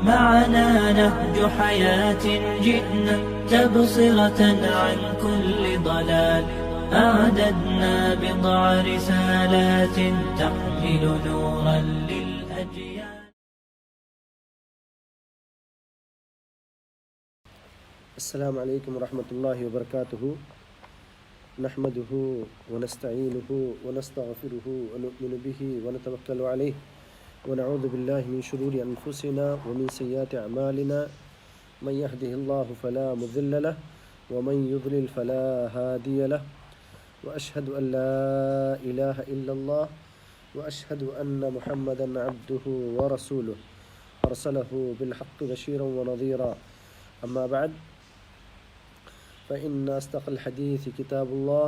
معنا نهج حياة جئنا تبصرة عن كل ضلال أعددنا بضع رسالات تحمل نورا للأجيال. السلام علیکم ورحمۃ اللہ وبرکاتہ نحمده ونستعینه ونستغفره ونؤمن به ونتوکل علیہ ونعوذ باللہ من شرور انفسنا ومن سیئات اعمالنا من يهده الله فلا مضل له ومن يضلل فلا هادي له واشهد ان لا اله الا الله واشهد ان محمدا عبده ورسوله ارسله بالحق بشيرا ونذيرا اما بعد فإن أصدق الحديث كتاب الله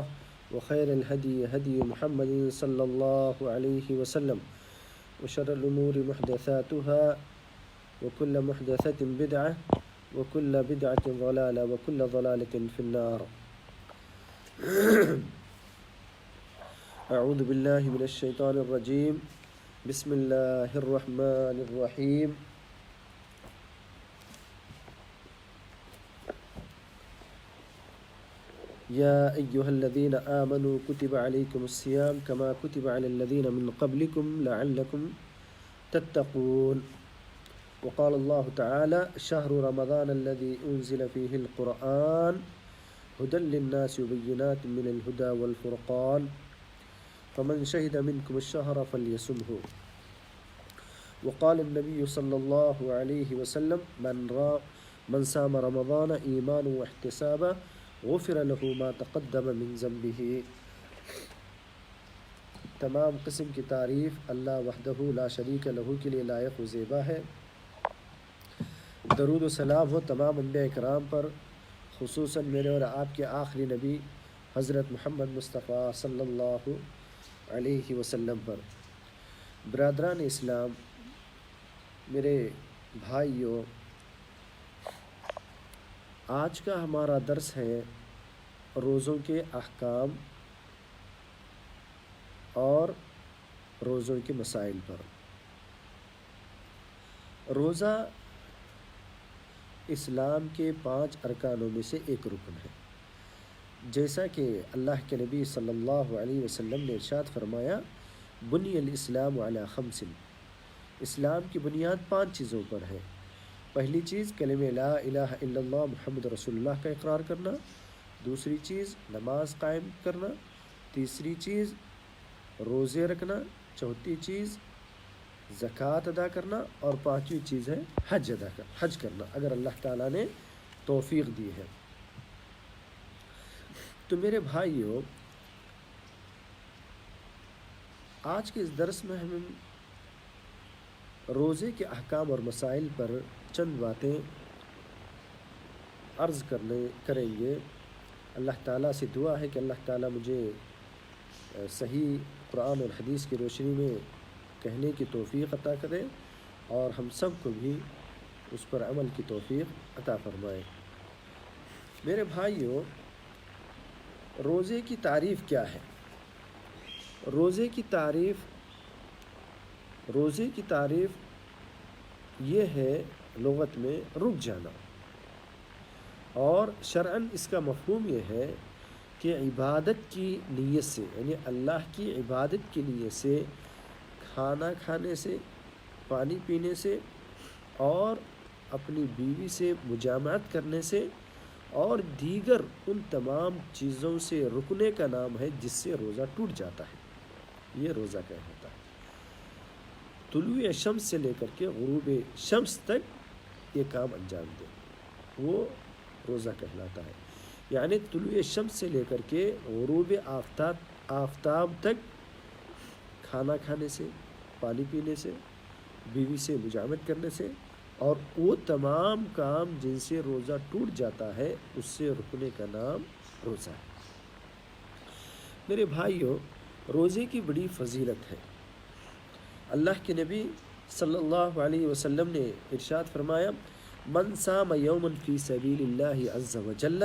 وخير الهدي هدي محمد صلى الله عليه وسلم وشر الأمور محدثاتها وكل محدثة بدعة وكل بدعة ضلالة وكل ضلالة في النار. أعوذ بالله من الشيطان الرجيم. بسم الله الرحمن الرحيم. يا أيها الذين آمنوا كتب عليكم الصيام كما كتب على الذين من قبلكم لعلكم تتقون. وقال الله تعالى شهر رمضان الذي أنزل فيه القرآن هدى للناس وبينات من الهدى والفرقان فمن شهد منكم الشهر فليصمه. وقال النبي صلى الله عليه وسلم من صام رمضان إيمانا واحتسابا غفر له ما تقدم من ذنبه. تمام قسم کی تعریف اللہ وحدہ لا شریک لہ کے لیے لائق و زیبا ہے. درود و سلام ہو تمام انبیاء اکرام پر، خصوصاً میرے اور آپ کے آخری نبی حضرت محمد مصطفیٰ صلی اللہ علیہ وسلم پر. برادران اسلام، میرے بھائیوں، آج کا ہمارا درس ہے روزوں کے احکام اور روزوں کے مسائل پر. روزہ اسلام کے 5 ارکانوں میں سے ایک رکن ہے. جیسا کہ اللہ کے نبی صلی اللہ علیہ وسلم نے ارشاد فرمایا بنی الاسلام علی 5. اسلام کی بنیاد 5 چیزوں پر ہے. پہلی چیز کلمہ لا الہ الا اللہ محمد رسول اللہ کا اقرار کرنا. دوسری چیز نماز قائم کرنا. تیسری چیز روزے رکھنا. چوتھی چیز زکوٰۃ ادا کرنا. اور 5ویں چیز ہے حج کرنا اگر اللہ تعالیٰ نے توفیق دی ہے. تو میرے بھائیوں، آج کے اس درس میں ہم روزے کے احکام اور مسائل پر چند باتیں عرض کریں گے. اللہ تعالیٰ سے دعا ہے کہ اللہ تعالیٰ مجھے صحیح قرآن اور حدیث کی روشنی میں کہنے کی توفیق عطا کرے اور ہم سب کو بھی اس پر عمل کی توفیق عطا فرمائے. میرے بھائیوں، روزے کی تعریف کیا ہے؟ روزے کی تعریف یہ ہے لغت میں رک جانا، اور شرعاً اس کا مفہوم یہ ہے کہ عبادت کی نیت سے، یعنی اللہ کی عبادت کی نیت سے کھانا کھانے سے، پانی پینے سے اور اپنی بیوی سے مجامعت کرنے سے اور دیگر ان تمام چیزوں سے رکنے کا نام ہے جس سے روزہ ٹوٹ جاتا ہے. یہ روزہ کہلاتا ہے. طلوع شمس سے لے کر کے غروب شمس تک یہ کام انجام دے وہ روزہ کہلاتا ہے. یعنی طلوع شمس سے لے کر کے غروب آفتاب تک کھانا کھانے سے، پانی پینے سے، بیوی سے مجامعت کرنے سے اور وہ تمام کام جن سے روزہ ٹوٹ جاتا ہے اس سے رکنے کا نام روزہ ہے. میرے بھائیوں، روزے کی بڑی فضیلت ہے. اللہ کے نبی صلی اللہ علیہ وسلم نے ارشاد فرمایا من صام یوما فی سبیل اللہ عز وجل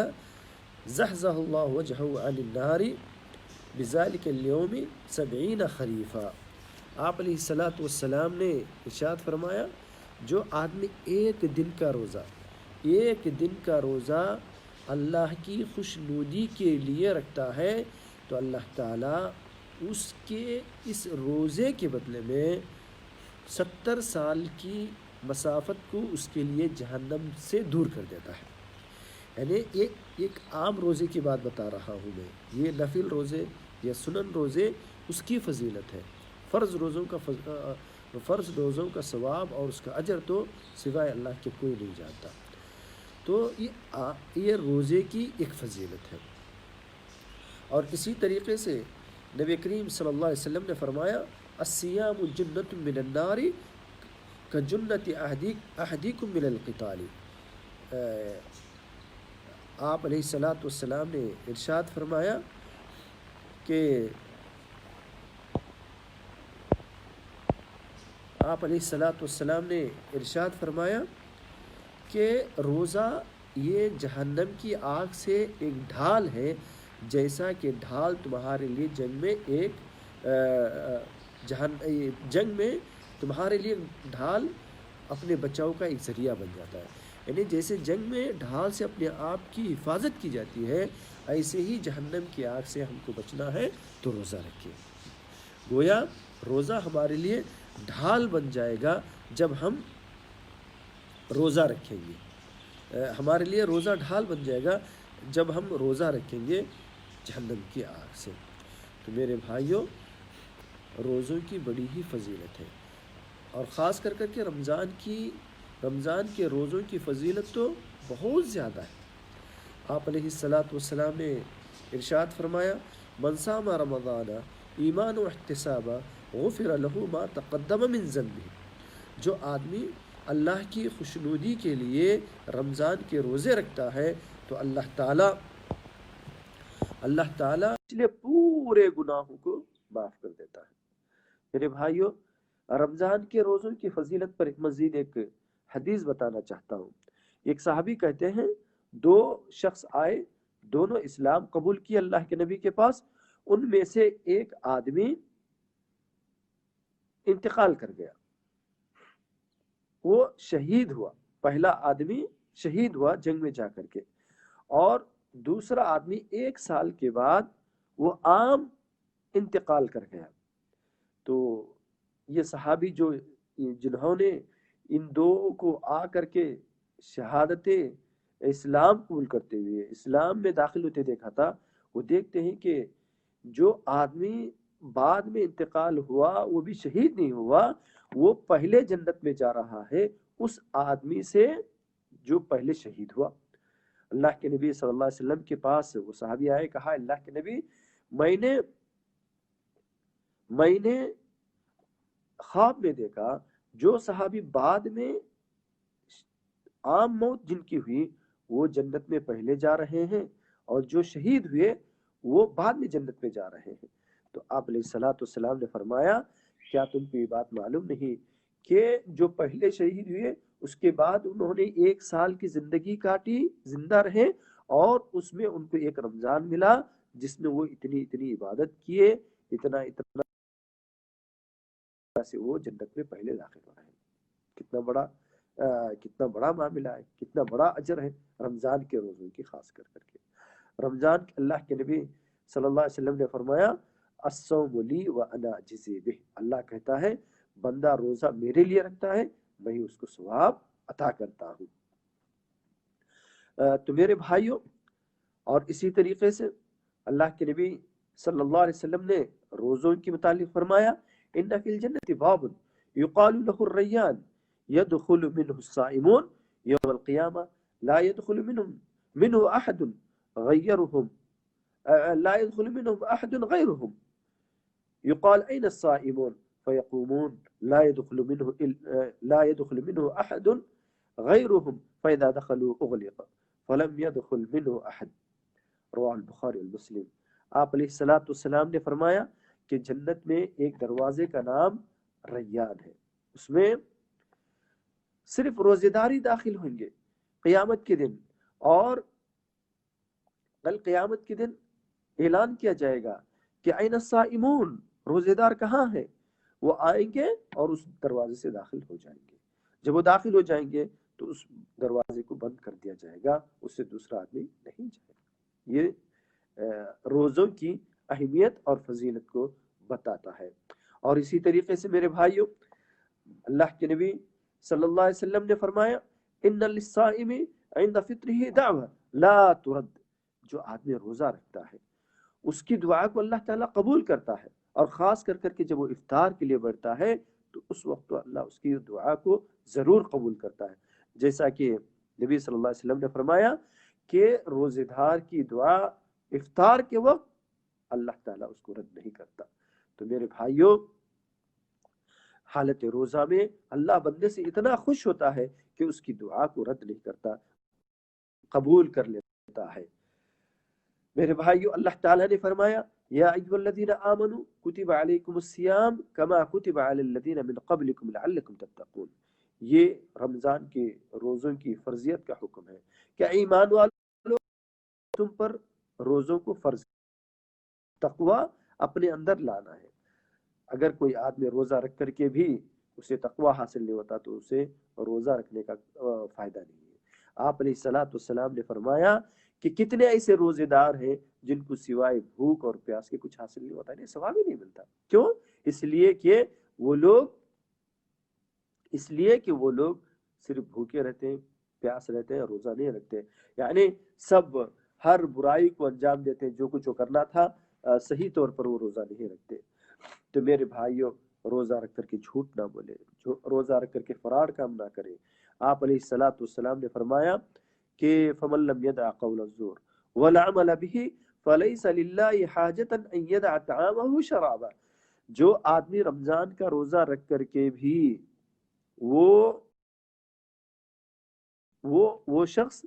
زحزح اللہ وجہہ عن النار بذلک اليوم 70 خریفا. آپ علیہ الصلاۃ والسلام نے ارشاد فرمایا جو آدمی ایک دن کا روزہ اللہ کی خوشنودی کے لیے رکھتا ہے تو اللہ تعالیٰ اس کے اس روزے کے بدلے میں 70 سال کی مسافت کو اس کے لیے جہنم سے دور کر دیتا ہے. یعنی ایک عام روزے کی بات بتا رہا ہوں میں. یہ نفل روزے یا سنن روزے اس کی فضیلت ہے. فرض روزوں کا ثواب اور اس کا اجر تو سوائے اللہ کے کوئی نہیں جانتا. تو یہ روزے کی ایک فضیلت ہے. اور اسی طریقے سے نبی کریم صلی اللہ علیہ وسلم نے فرمایا الصیام جنۃ من النار کجنۃ احدکم من القتال. آپ علیہ الصلاۃ والسلام نے ارشاد فرمایا کہ روزہ یہ جہنم کی آگ سے ایک ڈھال ہے، جیسا کہ ڈھال تمہارے لیے جنگ میں تمہارے لیے ڈھال اپنے بچاؤ کا ایک ذریعہ بن جاتا ہے. یعنی جیسے جنگ میں ڈھال سے اپنے آپ کی حفاظت کی جاتی ہے، ایسے ہی جہنم کی آگ سے ہم کو بچنا ہے تو روزہ رکھیں. گویا روزہ ہمارے لیے ڈھال بن جائے گا جب ہم روزہ رکھیں گے. ہمارے لیے روزہ ڈھال بن جائے گا جب ہم روزہ رکھیں گے جہنم کی آگ سے. تو میرے بھائیوں، روزوں کی بڑی ہی فضیلت ہے، اور خاص کر کے رمضان کے روزوں کی فضیلت تو بہت زیادہ ہے. آپ علیہ الصلاۃ والسلام نے ارشاد فرمایا من صام رمضان ایمان و احتسابا غفر له ما تقدم من ذنبه. جو آدمی اللہ کی خوشنودی کے لیے رمضان کے روزے رکھتا ہے تو اللہ تعالیٰ پچھلے پورے گناہوں کو معاف کر دیتا ہے. میرے بھائیوں، رمضان کے روزوں کی فضیلت پر مزید ایک حدیث بتانا چاہتا ہوں. ایک صحابی کہتے ہیں 2 شخص آئے، دونوں اسلام قبول کیے اللہ کے نبی کے پاس. ان میں سے ایک آدمی انتقال کر گیا، وہ شہید ہوا. پہلا آدمی شہید ہوا جنگ میں جا کر کے، اور دوسرا آدمی 1 سال کے بعد وہ عام انتقال کر گیا. تو یہ صحابی جنہوں نے ان 2 کو آ کر کے شہادت اسلام قبول کرتے ہوئے اسلام میں داخل ہوتے دیکھا تھا، وہ دیکھتے ہیں کہ جو آدمی بعد میں انتقال ہوا وہ بھی شہید نہیں ہوا، وہ پہلے جنت میں جا رہا ہے اس آدمی سے جو پہلے شہید ہوا. اللہ کے نبی صلی اللہ علیہ وسلم کے پاس وہ صحابی آئے، کہا اللہ کے نبی میں نے خواب میں دیکھا جو صحابی بعد میں عام موت جن کی ہوئی وہ جنت میں پہلے جا رہے ہیں، اور جو شہید ہوئے وہ بعد میں جنت میں جا رہے ہیں. تو آپ علیہ الصلوۃ والسلام نے فرمایا کیا تم کو یہ بات معلوم نہیں کہ جو پہلے شہید ہوئے اس کے بعد انہوں نے 1 سال کی زندگی کاٹی، زندہ رہے، اور اس میں ان کو ایک رمضان ملا جس میں وہ اتنی عبادت کیے، اتنا سے وہ جنت میں پہلے داخل ہو رہے ہیں. کتنا بڑا معاملہ ہے، کتنا بڑا اجر ہے رمضان کے روزوں کی. خاص کر کے رمضان اللہ کے نبی صلی اللہ علیہ وسلم نے فرمایا الصوم لی وانا اجزی بہ. اللہ کہتا ہے بندہ روزہ میرے لیے رکھتا ہے، میں اس کو ثواب عطا کرتا ہوں. تو میرے بھائیوں، اور اسی طریقے سے اللہ کے نبی صلی اللہ علیہ وسلم نے روزوں کے متعلق فرمایا ان فی الجنت باب یقال له الریان يدخل منه الصائمون يوم القيامة لا يدخل منه أحد غيرهم يقال أين الصائمون فيقومون لا يدخل منه أحد غيرهم فإذا دخلوا أغلق فلم يدخل منه أحد. رواه البخاری والمسلم. آپ علیہ الصلوۃ والسلام نے فرمایا کہ جنت میں ایک دروازے کا نام ریان ہے، اس میں صرف روزے داری داخل ہوں گے قیامت کے دن، اور کل قیامت کے دن اعلان کیا جائے گا کہ این الصائمون، روزے دار کہاں ہیں؟ وہ آئیں گے اور اس دروازے سے داخل ہو جائیں گے. جب وہ داخل ہو جائیں گے تو اس دروازے کو بند کر دیا جائے گا، اس سے دوسرا آدمی نہیں جائے گا۔ یہ روزوں کی اہمیت اور فضیلت کو بتاتا ہے۔ اور اسی طریقے سے میرے بھائیوں، اللہ کے نبی صلی اللہ علیہ وسلم نے فرمایا ان للصائم عند فطره دعوة لا ترد، جو آدمی روزہ رکھتا ہے اس کی دعا کو اللہ تعالیٰ قبول کرتا ہے، اور خاص کر کے جب وہ افطار کے لیے بیٹھتا ہے تو اس وقت تو اللہ اس کی دعا کو ضرور قبول کرتا ہے، جیسا کہ نبی صلی اللہ علیہ وسلم نے فرمایا کہ روزے دار کی دعا افطار کے وقت اللہ تعالیٰ اس کو رد نہیں کرتا۔ تو میرے بھائیوں، حالت روزہ میں اللہ بندے سے اتنا خوش ہوتا ہے کہ اس کی دعا کو رد نہیں کرتا، قبول کر لیتا ہے۔ میرے بھائیو، اللہ تعالیٰ نے فرمایا یا ایھا الذین آمنوا کتب علیکم الصیام کما کتب علی الذین من قبلکم لعلکم تتقون، یہ رمضان کے روزوں کی فرضیت کا حکم ہے کہ ایمان والو تم پر روزوں کو فرض، تقوی اپنے اندر لانا ہے۔ اگر کوئی آدمی روزہ رکھ کر کے بھی اسے تقوی حاصل نہیں ہوتا تو اسے روزہ رکھنے کا فائدہ نہیں ہے۔ آپ علیہ الصلوۃ والسلام نے فرمایا کہ کتنے ایسے روزے دار ہیں جن کو سوائے بھوک اور پیاس کے کچھ حاصل نہیں ہوتا، انہیں ثواب ہی نہیں ملتا۔ کیوں؟ اس لیے کہ وہ لوگ صرف بھوکے رہتے ہیں، پیاس رہتے ہیں، روزہ نہیں رکھتے، یعنی سب ہر برائی کو انجام دیتے ہیں، جو کچھ وہ کرنا تھا صحیح طور پر وہ روزہ نہیں رکھتے۔ تو میرے بھائیوں، روزہ رکھ کر کے جھوٹ نہ بولے، روزہ رکھ کر کے فراڈ کام نہ کرے۔ آپ علیہ الصلوۃ والسلام نے فرمایا کہ فمن لم يدع قول الزور والعمل به فليس لله حاجة ان يدع طعامه وشرابه، جو آدمی رمضان کا روزہ رکھ کر کے بھی وہ شخص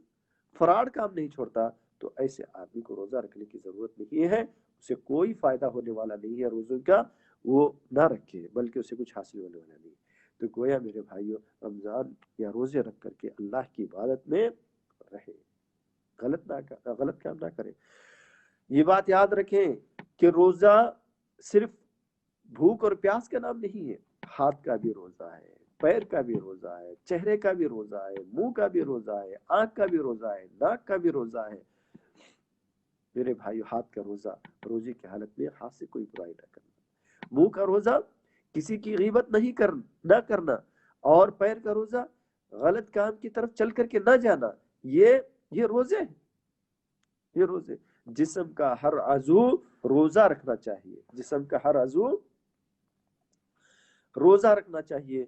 فراڈ کام نہیں چھوڑتا تو ایسے آدمی کو روزہ رکھنے کی ضرورت نہیں ہے، اسے کوئی فائدہ ہونے والا نہیں ہے روزوں کا، وہ نہ رکھے، بلکہ اسے کچھ حاصل ہونے والا نہیں۔ تو گویا میرے بھائیوں، رمضان یا روزے رکھ کر کے اللہ کی عبادت میں رہے، غلط کام نہ کرے۔ یہ بات یاد رکھیں کہ روزہ صرف بھوک اور پیاس کا نام نہیں ہے، ہاتھ کا بھی روزہ ہے، پیر کا بھی روزہ ہے، چہرے کا بھی روزہ ہے، منہ کا بھی روزہ ہے، آنکھ کا بھی روزہ ہے، ناک کا بھی روزہ ہے۔ میرے بھائی، ہاتھ کا روزہ روزے کی حالت میں ہاتھ سے کوئی برائی نہ کرنا، منہ کا روزہ کسی کی غیبت نہ کرنا، اور پیر کا روزہ غلط کام کی طرف چل کر کے نہ جانا۔ یہ روزے ہیں، یہ روزے۔ جسم کا ہر عضو روزہ رکھنا چاہیے، جسم کا ہر عضو روزہ رکھنا چاہیے،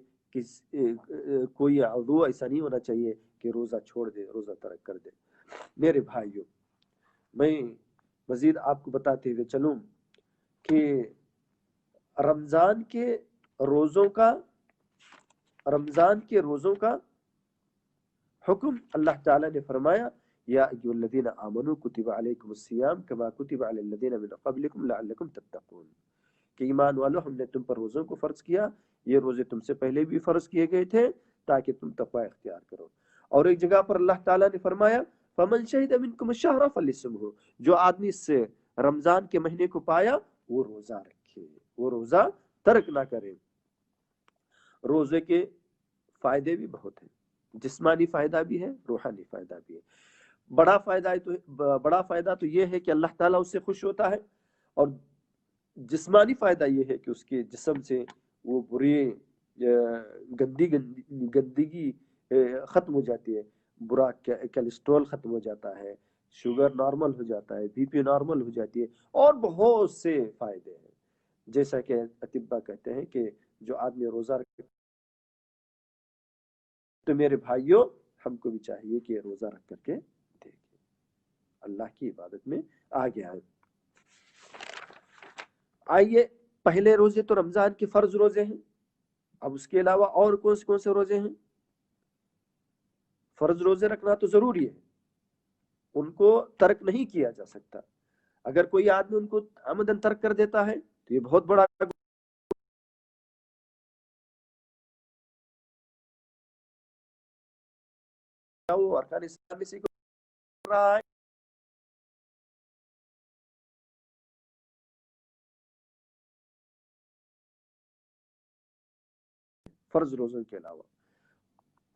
کوئی عضو ایسا نہیں ہونا چاہیے کہ روزہ چھوڑ دے، روزہ ترک کر دے۔ میرے بھائیوں، میں مزید آپ کو بتاتے ہوئے چلوں کہ رمضان کے روزوں کا حکم اللہ تعالیٰ نے فرمایا یا ایھا الذین آمنوا کتب علیکم الصیام کما کتب علی الذین من قبلکم لعلکم تتقون، کہ ایمان والو، ہم نے تم پر روزوں کو فرض کیا، یہ روزے تم سے پہلے بھی فرض کیے گئے تھے تاکہ تم تقوی اختیار کرو۔ اور ایک جگہ پر اللہ تعالیٰ نے فرمایا فمن شہد منکم الشہر فلیصمہ، جو آدمی اس سے رمضان کے مہینے کو پایا وہ روزہ رکھے، وہ روزہ ترک نہ کرے۔ روزے کے فائدے بھی بہت ہیں، جسمانی فائدہ بھی ہے، روحانی فائدہ بھی ہے۔ بڑا فائدہ تو یہ ہے کہ اللہ تعالیٰ اس سے خوش ہوتا ہے، اور جسمانی فائدہ یہ ہے کہ اس کے جسم سے وہ بری گندگی ختم ہو جاتی ہے، برا کولیسٹرول ختم ہو جاتا ہے، شوگر نارمل ہو جاتا ہے، بی پی نارمل ہو جاتی ہے، اور بہت سے فائدے ہیں۔ جیسا کہ اطباء کہتے ہیں کہ جو آدمی روزہ رکھے، تو میرے بھائیوں، ہم کو بھی چاہیے کہ روزہ رکھ کر کے دیکھیں، اللہ کی عبادت میں آگے آئے۔ آئیے، پہلے روزے تو رمضان کے فرض روزے ہیں، اب اس کے علاوہ اور کون سے روزے ہیں؟ فرض روزے رکھنا تو ضروری ہے، ان کو ترک نہیں کیا جا سکتا۔ اگر کوئی آدمی ان کو عمدن ترک کر دیتا ہے تو یہ بہت بڑا وہ ارکان اسلام میں سے کر رہا ہے۔ فرض روزوں کے علاوہ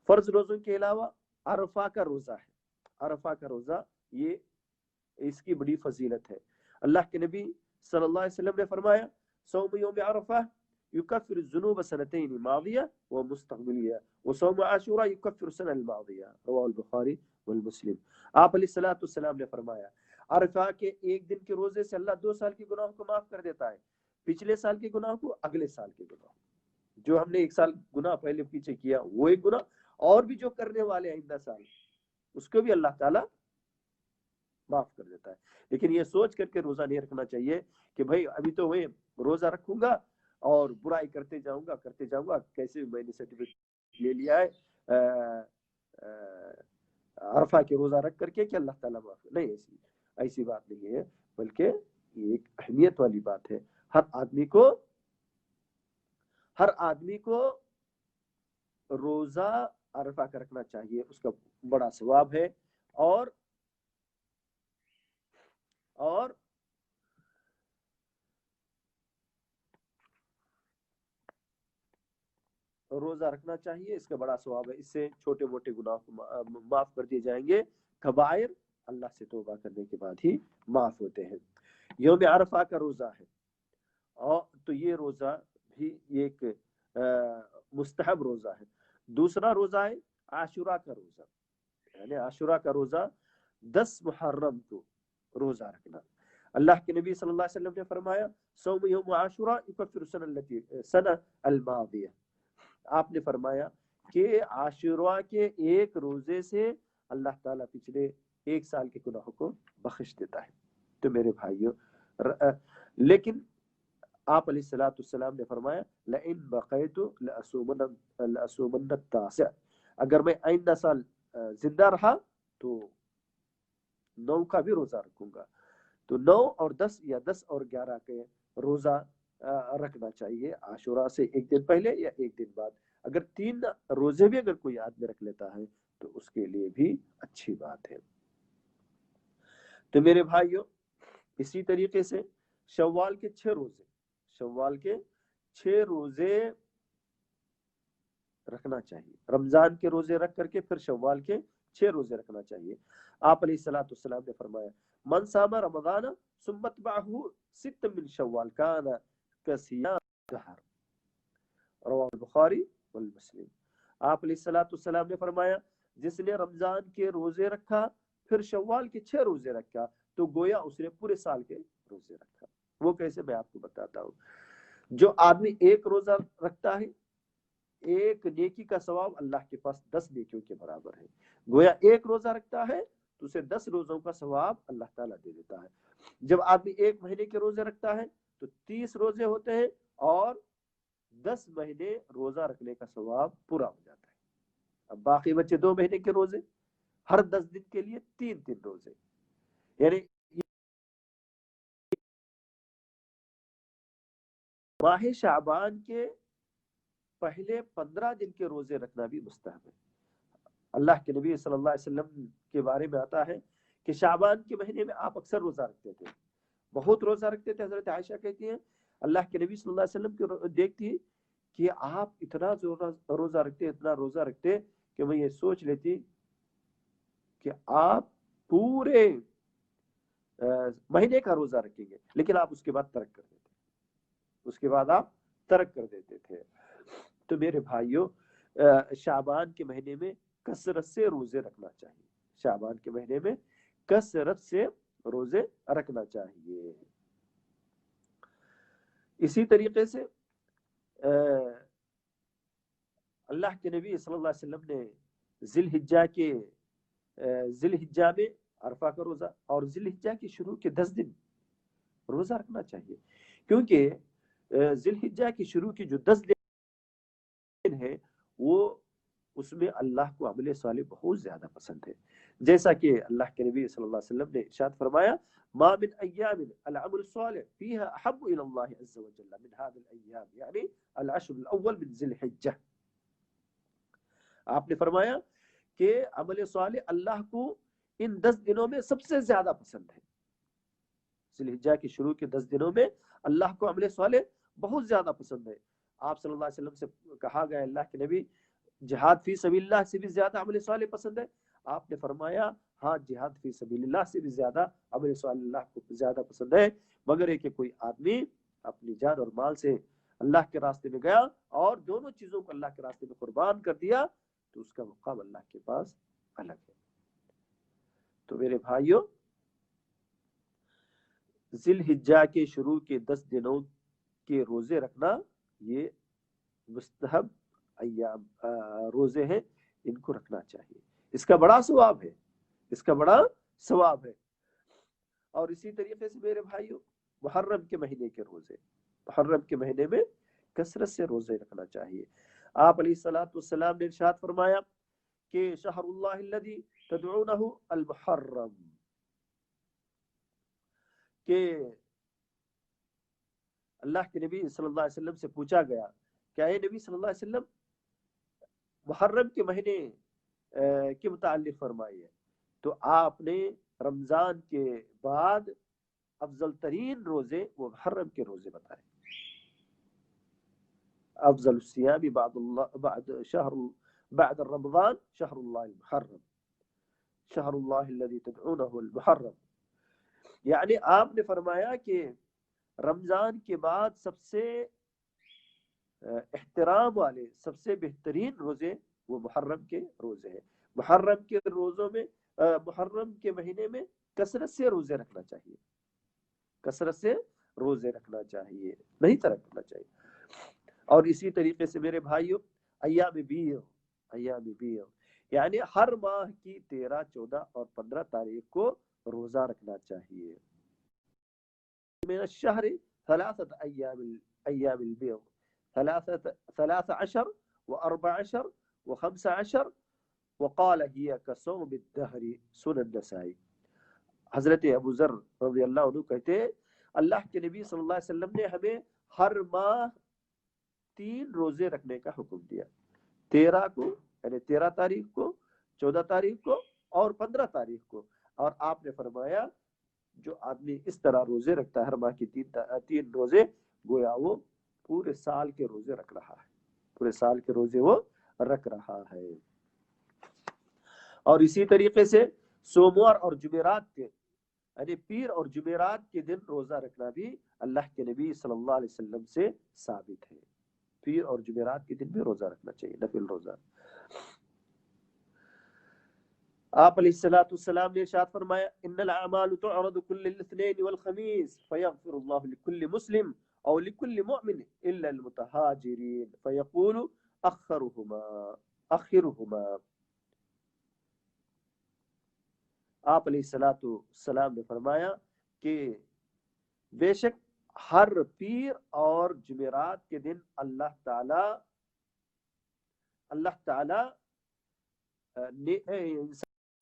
فرض روزوں کے علاوہ عرفہ کا روزہ ہے. عرفہ کا روزہ یہ اس کی بڑی فضیلت ہے. اللہ کے نبی صلی اللہ علیہ وسلم نے فرمایا صوم یوم عرفہ یکفر الذنوب سنتین ماضیہ و مستقبلیہ وصوم عاشورہ یکفر السنہ الماضیہ رواه البخاری والمسلم. آپ علیہ الصلوۃ والسلام نے فرمایا عرفہ کے ایک دن کے روزے سے اللہ 2 سال کے گناہوں کو معاف کر دیتا ہے. پچھلے سال کے گناہ کو اگلے سال کے گناہ, جو ہم نے ایک سال گناہ پہلے پیچھے کیا وہ ایک گناہ, اور بھی جو کرنے والے آئندہ سال اس کو بھی اللہ تعالیٰ معاف کر دیتا ہے. لیکن یہ سوچ کر کے روزہ نہیں رکھنا چاہیے کہ بھائی ابھی تو میں روزہ رکھوں گا اور برائی کرتے جاؤں گا, کیسے میں نے سرٹیفکیٹ لے لیا ہے عرفہ کے روزہ رکھ کر کے کہ اللہ تعالیٰ معاف نہیں. ایسی بات نہیں ہے, بلکہ یہ ایک اہمیت والی بات ہے. ہر آدمی کو روزہ عرفہ کا رکھنا چاہیے, اس کا بڑا ثواب ہے. اور روزہ رکھنا چاہیے, اس کا بڑا ثواب ہے. اس سے چھوٹے موٹے گناہ کو معاف کر دیے جائیں گے. کبائر اللہ سے توبہ کرنے کے بعد ہی معاف ہوتے ہیں. یوم عرفہ کا روزہ ہے, اور تو یہ روزہ بھی ایک مستحب روزہ ہے. دوسرا روزہ ہے عاشورہ کا روزہ, یعنی عاشورہ کا روزہ 10 محرم کو روزہ رکھنا. اللہ کے نبی صلی اللہ علیہ وسلم نے فرمایا صوم یوم عاشورہ یکفر سنہ الماضیہ. آپ نے فرمایا کہ عاشورہ کے ایک روزے سے اللہ تعالیٰ پچھلے 1 سال کے گناہوں کو بخش دیتا ہے. تو میرے بھائیوں, لیکن آپ علیہ الصلوۃ والسلام نے فرمایا لئن بقیت لأصومن التاسع, اگر میں آئندہ سال زندہ رہا تو 9 کا بھی روزہ رکھوں گا. تو 9 اور 10 یا 10 اور 11 کے روزہ رکھنا چاہیے عاشورہ سے 1 دن پہلے یا 1 دن بعد. اگر 3 روزے بھی اگر کوئی آدمی رکھ لیتا ہے تو اس کے لیے بھی اچھی بات ہے. تو میرے بھائیوں, اسی طریقے سے شوال کے 6 روزے رکھنا چاہیے. رمضان کے روزے رکھ کر کے پھر شوال کے 6 روزے رکھنا چاہیے. آپ علیہ الصلوۃ والسلام نے فرمایا من صام رمضان ثم اتبعه 6 من شوال كان كصيام الدهر رواه البخاری والمسلم. آپ علیہ الصلوۃ والسلام نے فرمایا جس نے رمضان کے روزے رکھا پھر شوال کے 6 روزے رکھا تو گویا اس نے پورے سال کے روزے رکھا. وہ کیسے, میں آپ کو بتاتا ہوں. جو آدمی 1 روزہ رکھتا ہے, 1 نیکی کا ثواب اللہ کے پاس 10 نیکیوں کے برابر ہے. گویا 1 روزہ رکھتا ہے تو اسے 10 روزوں کا ثواب اللہ تعالیٰ دے دیتا ہے. جب آدمی 1 مہینے کے روزے رکھتا ہے تو 30 روزے ہوتے ہیں اور 10 مہینے روزہ رکھنے کا ثواب پورا ہو جاتا ہے. اب باقی بچے 2 مہینے کے روزے, ہر 10 دن کے لیے 3 روزے, یعنی ماہ شعبان کے پہلے 15 دن کے روزے رکھنا بھی مستحب ہے. اللہ کے نبی صلی اللہ علیہ وسلم کے بارے میں آتا ہے کہ شعبان کے مہینے میں آپ اکثر روزہ رکھتے تھے, بہت روزہ رکھتے تھے. حضرت عائشہ کہتی ہیں اللہ کے نبی صلی اللہ علیہ وسلم کو دیکھتی کہ آپ اتنا روزہ رکھتے کہ میں یہ سوچ لیتی کہ آپ پورے مہینے کا روزہ رکھیں گے, لیکن آپ اس کے بعد ترک کر دیتے تھے. تو میرے بھائیوں, شعبان کے مہینے میں کثرت سے روزے رکھنا چاہیے. شعبان کے مہینے میں کثرت سے روزے رکھنا چاہیے. اسی طریقے سے اللہ کے نبی صلی اللہ علیہ وسلم نے ذی الحجہ میں عرفہ کا روزہ اور ذی الحجہ کے شروع کے 10 دن روزہ رکھنا چاہیے, کیونکہ ذی الحجہ کی شروع کی جو 10 دن ہے وہ اس میں اللہ کو عمل صالح بہت زیادہ پسند ہے. جیسا کہ اللہ کے نبی صلی اللہ علیہ وسلم نے ارشاد فرمایا ما من ایام العمل الصالح فيها احب الى الله عز وجل من هذه الايام یعنی العشر الاول من ذی الحجہ. آپ نے فرمایا کہ عمل صالح اللہ کو ان 10 دنوں میں سب سے زیادہ پسند ہے. ذی الحجہ کی شروع کے 10 دنوں میں اللہ کو عمل صالح بہت زیادہ پسند ہے. آپ صلی اللہ علیہ وسلم سے کہا گیا اللہ کے نبی جہاد فی سبیل اللہ سے بھی زیادہ عمل صالح پسند ہے؟ آپ نے فرمایا ہاں جہاد فی سبیل اللہ سے بھی زیادہ عمل صالح اللہ کو زیادہ پسند ہے، مگر یہ کہ کوئی آدمی اپنی جان اور مال سے اللہ کے راستے میں گیا اور دونوں چیزوں کو اللہ کے راستے میں قربان کر دیا تو اس کا مقام اللہ کے پاس الگ ہے۔ تو میرے بھائیوں، ذی الحجہ کے شروع کے 10 دنوں کے روزے رکھنا یہ مستحب ایام روزے ہیں، ان کو رکھنا چاہیے، اس کا بڑا ثواب ہے، اس کا بڑا ثواب ہے۔ اور اسی طریقے سے میرے بھائیوں، محرم کے مہینے کے روزے، محرم کے مہینے میں کثرت سے روزے رکھنا چاہیے۔ آپ علیہ الصلوۃ والسلام نے ارشاد فرمایا کہ شہر اللہ الذی تدعونہ المحرم، کہ اللہ کے نبی صلی اللہ علیہ وسلم سے پوچھا گیا کہ اے نبی صلی اللہ علیہ وسلم محرم کے مہینے کے متعلق فرمائیے، تو آپ نے رمضان کے بعد افضل ترین روزے وہ محرم کے روزے بتائے۔ افضل الصیام بعد رمضان شہر اللہ المحرم، شہر اللہ الذی تدعونہ المحرم، یعنی آپ نے فرمایا کہ رمضان کے بعد سب سے احترام والے، سب سے بہترین روزے وہ محرم کے روزے ہیں۔ محرم کے روزوں میں، محرم کے مہینے میں کثرت سے روزے رکھنا چاہیے، کثرت سے روزے رکھنا چاہیے، نہیں ترک کرنا چاہیے۔ اور اسی طریقے سے میرے بھائیوں، ایام بیض، ایام بیض یعنی ہر ماہ کی 13، 14 اور 15 تاریخ کو روزہ رکھنا چاہیے۔ من الشہر 3 ایام البیض، 13 و14 و15 وقال هي كصوم الدهر، سنن نسائی۔ حضرت ابو ذر رضی اللہ عنہ کہتے ہیں اللہ کے نبی صلی اللہ علیہ وسلم نے ہمیں ہر ماہ 3 روزے رکھنے کا حکم دیا، 13 کو یعنی 13 تاریخ کو، 14 تاریخ کو اور 15 تاریخ کو۔ اور آپ نے فرمایا جو آدمی اس طرح روزے رکھتا ہے ہر ماہ کی 3 روزے، گویا وہ پورے سال کے روزے رکھ رہا ہے، پورے سال کے روزے وہ رکھ رہا ہے۔ اور اسی طریقے سے سوموار اور جمعرات کے یعنی پیر اور جمعرات کے دن روزہ رکھنا بھی اللہ کے نبی صلی اللہ علیہ وسلم سے ثابت ہے، پیر اور جمعرات کے دن بھی روزہ رکھنا چاہیے، نفل روزہ۔ آپ علیہ الصلوۃ والسلام نے ارشاد فرمایا ان الاعمال تعرض كل الاثنين والخميس فيغفر الله لكل مسلم او لكل مؤمن الا المتهاجرين فيقول اخرهما۔ آپ علیہ الصلوۃ والسلام نے فرمایا کہ بے شک ہر پیر اور جمعرات کے دن اللہ تعالی نے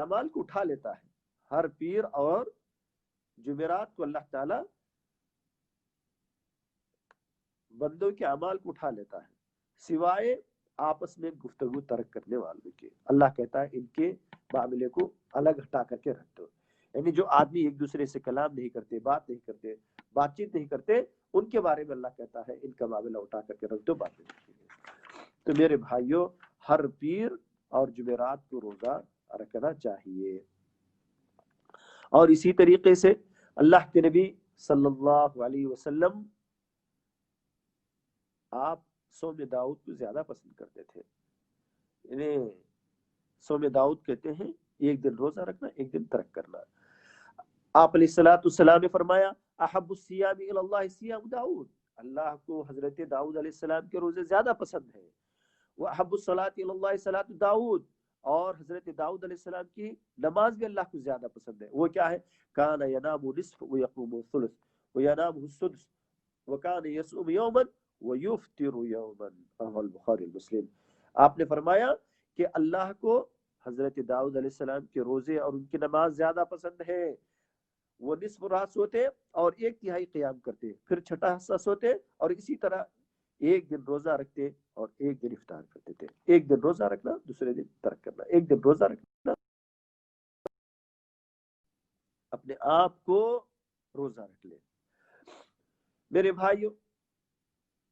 اعمال کو اٹھا لیتا ہے، ہر پیر اور جمعرات کو اللہ تعالی بندوں کے اعمال کو اٹھا لیتا ہے، سوائے آپس میں گفتگو ترک کرنے والوں کے۔ اللہ کہتا ہے ان کے معاملے کو الگ ہٹا کر کے رکھ دو، یعنی جو آدمی ایک دوسرے سے کلام نہیں کرتے، بات نہیں کرتے، بات چیت نہیں کرتے، ان کے بارے میں اللہ کہتا ہے ان کا معاملہ اٹھا کر کے رکھ دو، بات نہیں کرتے۔ تو میرے بھائیوں، ہر پیر اور جمعرات کو روزہ رکھنا چاہیے۔ اور اسی طریقے سے اللہ کے نبی صلی اللہ علیہ وسلم آپ صوم داؤد کو زیادہ پسند کرتے تھے، انہیں صوم داؤد کہتے ہیں ایک دن روزہ رکھنا، ایک دن ترک کرنا۔ آپ علیہ الصلوۃ والسلام نے فرمایا احب الصیام الی اللہ صیام داؤد، اللہ کو حضرت داؤد علیہ السلام کے روزے زیادہ پسند ہیں، واحب الصلاۃ الی اللہ صلاۃ داؤد، اور حضرت داؤد علیہ السلام کی نماز بھی اللہ کو زیادہ پسند ہے۔ وہ کیا ہے؟ کان ینام نصف ویقوم الثلث وینام السدس وکان یصوم یوما ویفطر یوما، رواه البخاری مسلم۔ آپ نے فرمایا کہ اللہ کو حضرت داؤد علیہ السلام کے روزے اور ان کی نماز زیادہ پسند ہے، وہ نصف رات سوتے اور 1/3 قیام کرتے، پھر چھٹا حصہ سوتے، اور اسی طرح ایک دن روزہ رکھتے اور ایک دن افطار کرتے تھے۔ ایک دن روزہ رکھنا، دوسرے دن ترک کرنا، ایک دن روزہ رکھنا، اپنے آپ کو روزہ رکھ لے۔ میرے بھائیوں،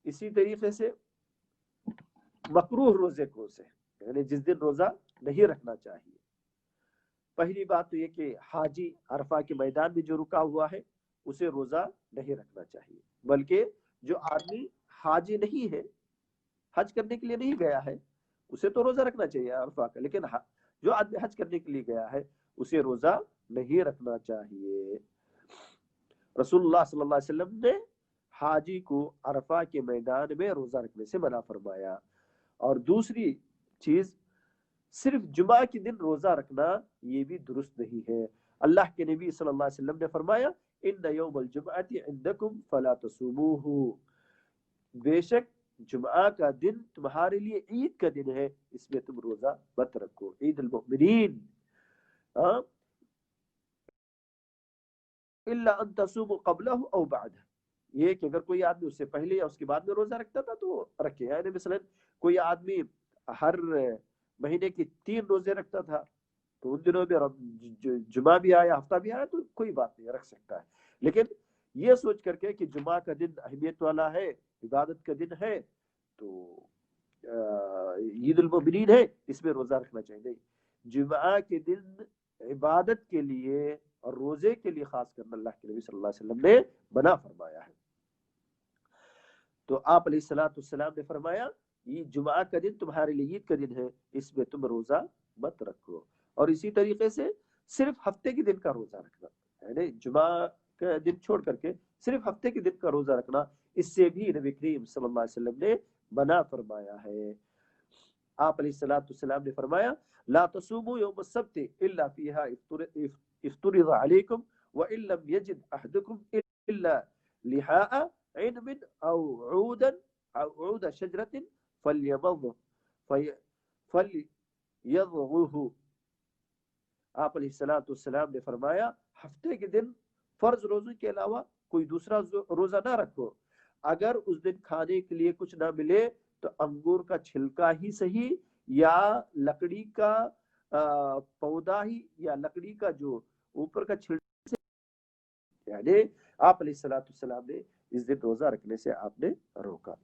اسی طریقے سے مکروہ روزے کون سے؟ یعنی جس دن روزہ نہیں رکھنا چاہیے. پہلی بات تو یہ کہ حاجی عرفہ کے میدان میں جو رکا ہوا ہے اسے روزہ نہیں رکھنا چاہیے، بلکہ جو آدمی حاجی نہیں ہے، حج کرنے کے لیے نہیں گیا ہے، اسے تو روزہ رکھنا چاہیے عرفہ کا، لیکن جو آدمی حج کرنے کے لیے گیا ہے اسے روزہ نہیں رکھنا چاہیے. رسول اللہ صلی اللہ علیہ وسلم نے حاجی کو عرفہ کے میدان میں روزہ رکھنے سے منع فرمایا. اور دوسری چیز، صرف جمعہ کے دن روزہ رکھنا یہ بھی درست نہیں ہے. اللہ کے نبی صلی اللہ علیہ وسلم نے فرمایا ان یوم الجمعۃ عندکم فلا تصوموه، بے شک جمعہ کا دن تمہارے لیے عید کا دن ہے، اس میں تم روزہ مت رکھو. عید المؤمنین الا ان تصوموا قبلہ او بعدہ، یہ کہ اگر کوئی آدمی اس سے پہلے یا اس کے بعد میں روزہ رکھتا تھا تو رکھے. یعنی مثلا کوئی آدمی ہر مہینے کی 3 روزے رکھتا تھا تو ان دنوں میں جمعہ بھی آیا ہفتہ بھی آیا تو کوئی بات نہیں، رکھ سکتا ہے. لیکن یہ سوچ کر کے کہ جمعہ کا دن اہمیت والا ہے، عبادت کا دن ہے، تو عید المؤمنین ہے اس میں روزہ رکھنا چاہیے، نہیں. جمعہ کے دن عبادت کے لیے اور روزے کے لیے خاص کرنا اللہ کے نبی صلی اللہ علیہ وسلم نے منع فرمایا ہے. تو آپ علیہ الصلوۃ والسلام نے فرمایا یہ جمعہ کا دن تمہارے لیے عید کا دن ہے، اس میں تم روزہ مت رکھو. اور اسی طریقے سے صرف ہفتے کے دن کا روزہ رکھنا، یعنی جمعہ کا دن چھوڑ کر کے صرف ہفتے کے دن کا روزہ رکھنا، اس سے بھی نبی کریم صلی اللہ علیہ وسلم نے منع فرمایا ہے. آپ علیہ الصلوۃ والسلام نے فرمایا لا تصوموا یوم السبت الا فيها افترض عليكم وان لم يجد احدكم الا لحاء عنب او عود شجرة فليضغه آپ علیہ الصلوۃ والسلام نے فرمایا ہفتے کے دن فرض روزے کے علاوہ کوئی دوسرا روزہ نہ رکھو. اگر اس دن کھانے کے لیے کچھ نہ ملے تو انگور کا چھلکا ہی صحیح یا لکڑی کا پودا ہی یا لکڑی کا جو اوپر کا چھلکا، یعنی آپ علیہ الصلوۃ والسلام نے اس دن روزہ رکھنے سے آپ نے روکا.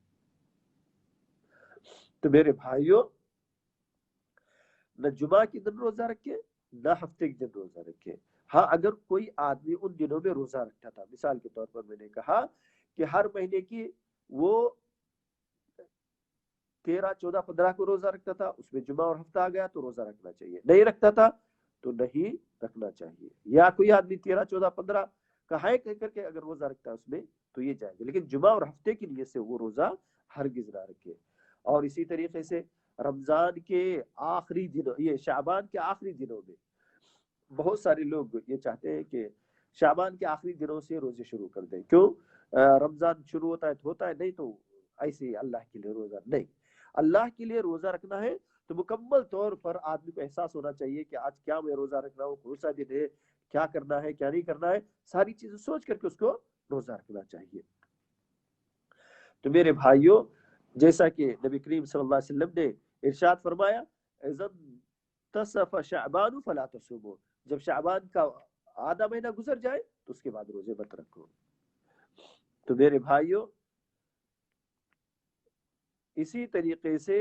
تو میرے بھائیوں، نہ جمعہ کے دن روزہ رکھے نہ ہفتے کے دن روزہ رکھے. ہاں اگر کوئی آدمی ان دنوں میں روزہ رکھتا تھا، مثال کے طور پر میں نے کہا کہ ہر مہینے کی وہ 13 14 15 کو روزہ رکھتا تھا، اس میں جمعہ اور ہفتہ آ گیا تو روزہ رکھنا چاہیے. نہیں رکھتا تھا تو نہیں رکھنا چاہیے. یا کوئی آدمی 13 14 15 کا ہے کہہ کر کے اگر روزہ رکھتا ہے اس میں تو یہ جائے گا، لیکن جمعہ اور ہفتے کی نیت سے وہ روزہ ہرگز نہ رکھے. اور اسی طریقے سے رمضان کے آخری دنوں، یہ شعبان کے آخری دنوں میں بہت سارے لوگ یہ چاہتے ہیں کہ شعبان کے آخری دنوں سے روزے شروع کر دیں. کیوں؟ رمضان شروع ہوتا ہے تو ہوتا ہے، نہیں تو ایسے ہی اللہ کے لیے روزہ نہیں. اللہ کے لیے روزہ رکھنا ہے تو مکمل طور پر آدمی کو احساس ہونا چاہیے کہ آج کیا میں روزہ رکھ رہا ہوں، کون سا دن ہے، کیا کرنا ہے کیا نہیں کرنا ہے، ساری چیزیں سوچ کر کے اس کو روزہ رکھنا چاہیے. تو میرے بھائیوں، جیسا کہ نبی کریم صلی اللہ علیہ وسلم نے ارشاد فرمایا اذا انتصف شعبان فلا تصوموا، جب شعبان کا آدھا مہینہ گزر جائے تو اس کے بعد روزے مت رکھو. تو میرے بھائیوں، اسی طریقے سے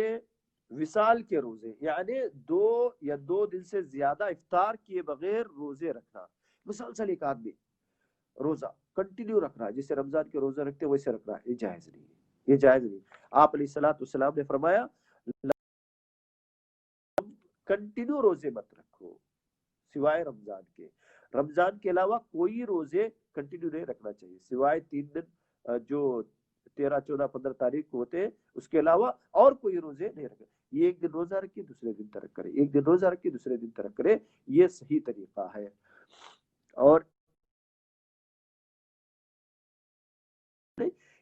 وصال کے روزے، یعنی 2 دن سے زیادہ افطار کیے بغیر روزے رکھنا. مسلسل ایک آدمی روزہ کنٹینیو رکھ رہا ہے، جسے رمضان کے روزے رکھتے ویسے رکھ رہا ہے، یہ جائز نہیں ہے، یہ جائز نہیں. آپ علیہ الصلوۃ والسلام نے فرمایا کنٹینیو روزے مت رکھو سوائے رمضان کے. رمضان کے علاوہ کوئی روزے کنٹینیو نہیں رکھنا چاہیے سوائے 3 دن جو 13 14 15 تاریخ کو ہوتے ہیں، اس کے علاوہ اور کوئی روزے نہیں رکھے. یہ ایک دن روزہ رکھے دوسرے دن ترک کرے، ایک دن روزہ رکھے دوسرے دن ترک کرے، یہ صحیح طریقہ ہے. اور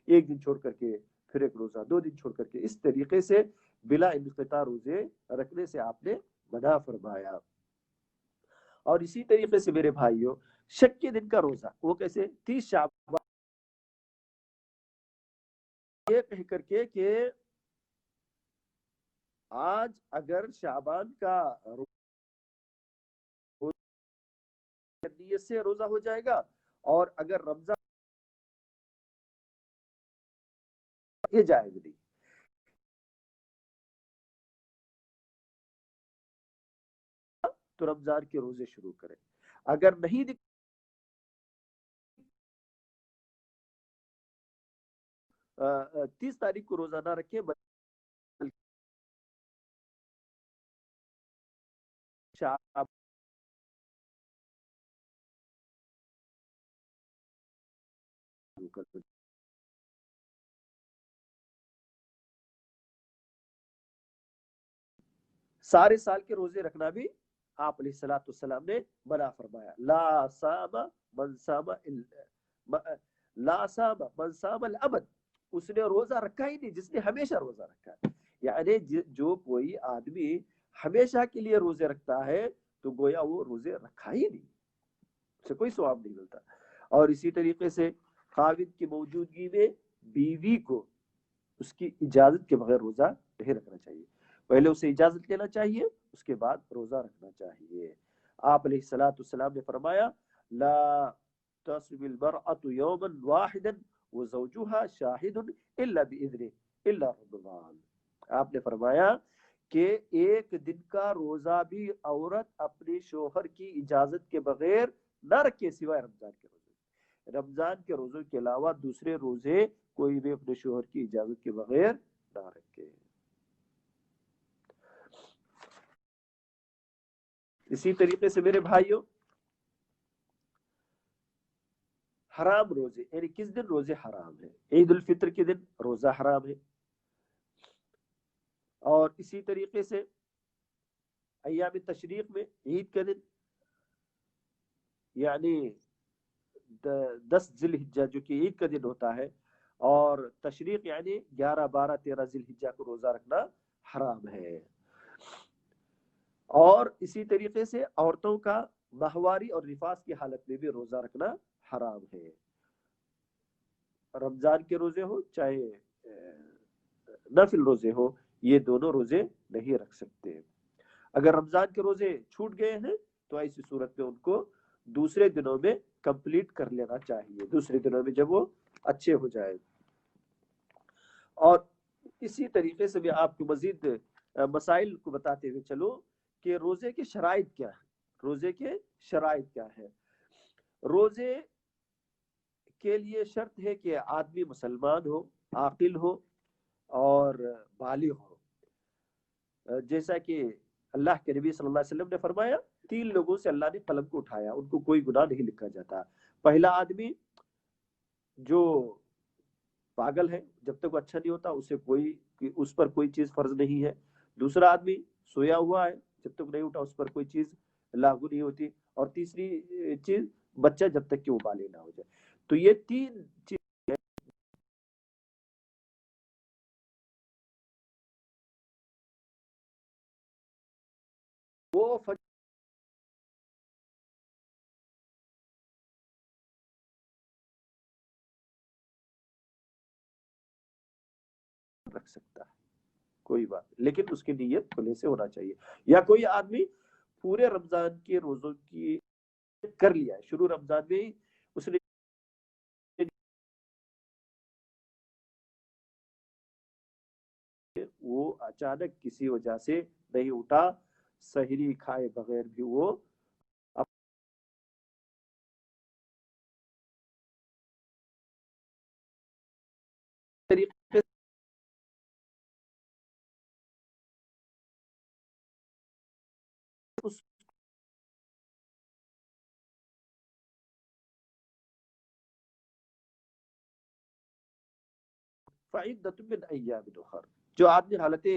ایک دن چھوڑ کر کے پھر ایک روزہ، 2 دن چھوڑ کر کے، اس طریقے سے بلا انقطاع روزے رکھنے سے آپ نے منع فرمایا. اور اسی طریقے سے میرے بھائیوں، شک کے دن کا روزہ وہ کیسے؟ 30 شعبان یہ کہہ کر کے کہ آج اگر شعبان کا نیت سے روزہ ہو جائے گا، اور اگر رمضان یہ جائز نہیں. تو رمضان کے روزے شروع کرے. اگر نہیں 30 تاریخ کو روزہ نہ رکھے سارے سال کے روزے رکھنا بھی آپ علیہ الصلوۃ والسلام نے منع فرمایا. لا صام من صام لا صام من صام الابد. اس نے روزہ رکھا ہی نہیں جس نے ہمیشہ روزہ رکھا ہے. یعنی جو کوئی آدمی ہمیشہ کے لیے روزے رکھتا ہے تو گویا وہ روزے رکھا ہی نہیں, اسے کوئی ثواب نہیں ملتا. اور اسی طریقے سے خاوند کی موجودگی میں بیوی کو اس کی اجازت کے بغیر روزہ نہیں رکھنا چاہیے. پہلے اسے اجازت لینا چاہیے, اس کے بعد روزہ رکھنا چاہیے. آپ علیہ الصلوۃ والسلام نے فرمایا لا تصم المرأة يوما واحدا وزوجها شاهد الا باذنه الا رمضان. آپ نے فرمایا کہ ایک دن کا روزہ بھی عورت اپنے شوہر کی اجازت کے بغیر نہ رکھے سوائے رمضان کے روزے. رمضان کے روزوں کے علاوہ دوسرے روزے کوئی بھی اپنے شوہر کی اجازت کے بغیر نہ رکھے. اسی طریقے سے میرے بھائیوں, حرام روزے یعنی کس دن روزے حرام ہیں؟ عید الفطر کے دن روزہ حرام ہے. اور اسی طریقے سے ایام تشریق میں عید کے دن یعنی 10 ذی الحجہ جو کہ عید کا دن ہوتا ہے, اور تشریق یعنی 11 12 13 ذی الحجہ کو روزہ رکھنا حرام ہے. اور اسی طریقے سے عورتوں کا ماہواری اور نفاس کی حالت میں بھی روزہ رکھنا حرام ہے. رمضان کے روزے ہو چاہے نفل روزے ہو, یہ دونوں روزے نہیں رکھ سکتے. اگر رمضان کے روزے چھوٹ گئے ہیں تو ایسی صورت میں ان کو دوسرے دنوں میں کمپلیٹ کر لینا چاہیے, دوسرے دنوں میں جب وہ اچھے ہو جائے. اور اسی طریقے سے میں آپ کو مزید مسائل کو بتاتے ہوئے چلو کہ روزے کے شرائط کیا ہے. روزے کے شرائط کیا ہے؟ روزے کے لیے شرط ہے کہ آدمی مسلمان ہو, عاقل ہو اور بالغ ہو. جیسا کہ اللہ کے نبی صلی اللہ علیہ وسلم نے فرمایا 3 لوگوں سے اللہ نے قلم کو اٹھایا, ان کو کوئی گناہ نہیں لکھا جاتا. پہلا آدمی جو پاگل ہے, جب تک وہ اچھا نہیں ہوتا اس پر کوئی چیز فرض نہیں ہے. دوسرا آدمی سویا ہوا ہے, جب تک نہیں اٹھا اس پر کوئی چیز لاگو نہیں ہوتی. اور تیسری چیز بچہ جب تک کہ وہ بالغ نہ ہو جائے. تو یہ 3 چیز وہ رکھ سکتا ہے, کوئی بات, لیکن اس کی نیت کھلے سے ہونا چاہیے. یا کوئی آدمی پورے رمضان کے روزوں کی کر لیا ہے, شروع رمضان میں ہی اس نے وہ اچانک کسی وجہ سے نہیں اٹھا, سحری کھائے بغیر بھی وہ طریقے اس فعدۃ من ایام اخر. جو آدمی حالت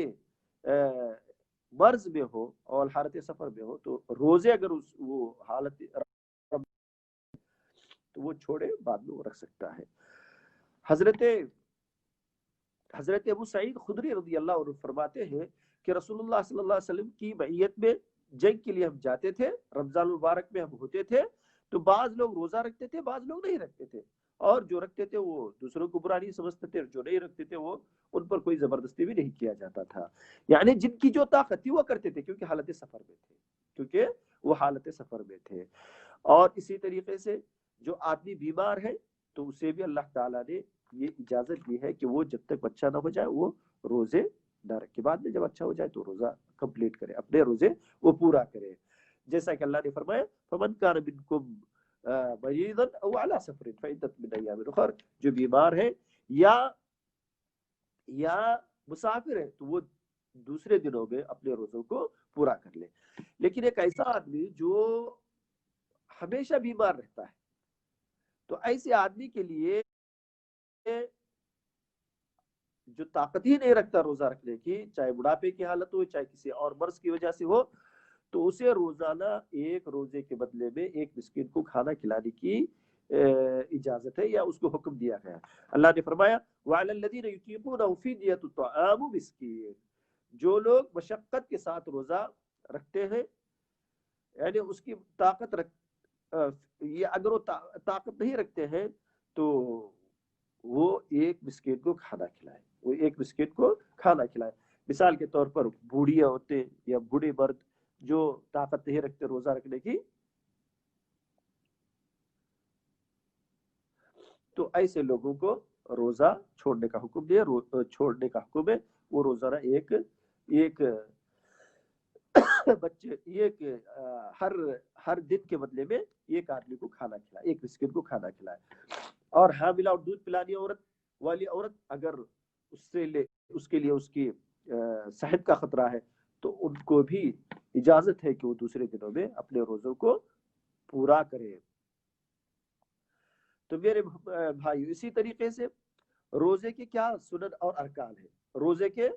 مرض میں ہو اور حالت سفر میں ہو تو روزے اگر وہ حالت تو وہ چھوڑے, بعد میں وہ رکھ سکتا ہے. حضرت ابو سعید خدری رضی اللہ عنہ فرماتے ہیں کہ رسول اللہ صلی اللہ علیہ وسلم کی معیت میں جنگ کے لیے ہم جاتے تھے, رمضان المبارک میں ہم ہوتے تھے, تو بعض لوگ روزہ رکھتے تھے, بعض لوگ نہیں رکھتے تھے. اور جو رکھتے تھے وہ دوسروں کو برا نہیں سمجھتے تھے, جو نہیں رکھتے تھے وہ ان پر کوئی زبردستی بھی نہیں کیا جاتا تھا. یعنی جن کی جو طاقت تھی وہ کرتے تھے کیونکہ حالت سفر میں تھے. اور اسی طریقے سے جو آدمی بیمار ہے تو اسے بھی اللہ تعالیٰ نے یہ اجازت دی ہے کہ وہ جب تک اچھا نہ ہو جائے وہ روزے نہ رکھے, بعد میں جب اچھا ہو جائے تو روزہ کمپلیٹ کرے, اپنے روزے وہ پورا کرے. جیسا کہ اللہ نے فرمایا فمن کان منکم مریضا او علی سفر فعدۃ من ایام اخر، جو بیمار ہے یا مسافر ہے تو وہ دوسرے دنوں میں اپنے روزوں کو پورا کر لے۔ لیکن ایک ایسا آدمی جو ہمیشہ بیمار رہتا ہے تو ایسے آدمی کے لیے جو طاقت ہی نہیں رکھتا روزہ رکھنے کی، چاہے بڑھاپے کی حالت ہو چاہے کسی اور مرض کی وجہ سے ہو، تو اسے روزانہ ایک روزے کے بدلے میں ایک مسکین کو کھانا کھلانے کی اجازت ہے یا اس کو حکم دیا گیا۔ اللہ نے فرمایا وَعَلَى الَّذِينَ يُطِيقُونَهُ فِدْيَةٌ طَعَامُ مِسْكِينٍ، جو لوگ مشقت کے ساتھ روزہ رکھتے ہیں، یعنی اس کی طاقت یہ اگر وہ طاقت نہیں رکھتے ہیں تو وہ ایک مسکین کو کھانا کھلائے، وہ ایک مسکین کو کھانا کھلائے۔ مثال کے طور پر بوڑھیا ہوتے یا بوڑھے مرد جو طاقت نہیں رکھتے روزہ رکھنے کی، تو ایسے لوگوں کو روزہ چھوڑنے کا حکم دیا، چھوڑنے کا حکم ہے۔ وہ روزانہ ایک بچے ہر دن کے بدلے میں ایک آدمی کو کھانا کھلائے، ایک مسکین کو کھانا کھلائے۔ اور حاملہ اور دودھ پلانی والی عورت اگر اس کے لیے اس کی صحت کا خطرہ ہے تو ان کو بھی اجازت ہے کہ وہ دوسرے دنوں میں اپنے روزوں کو پورا کرے۔ تو میرے بھائی اسی طریقے سے روزے کے کیا سنن اور ارکان ہیں؟ روزے کے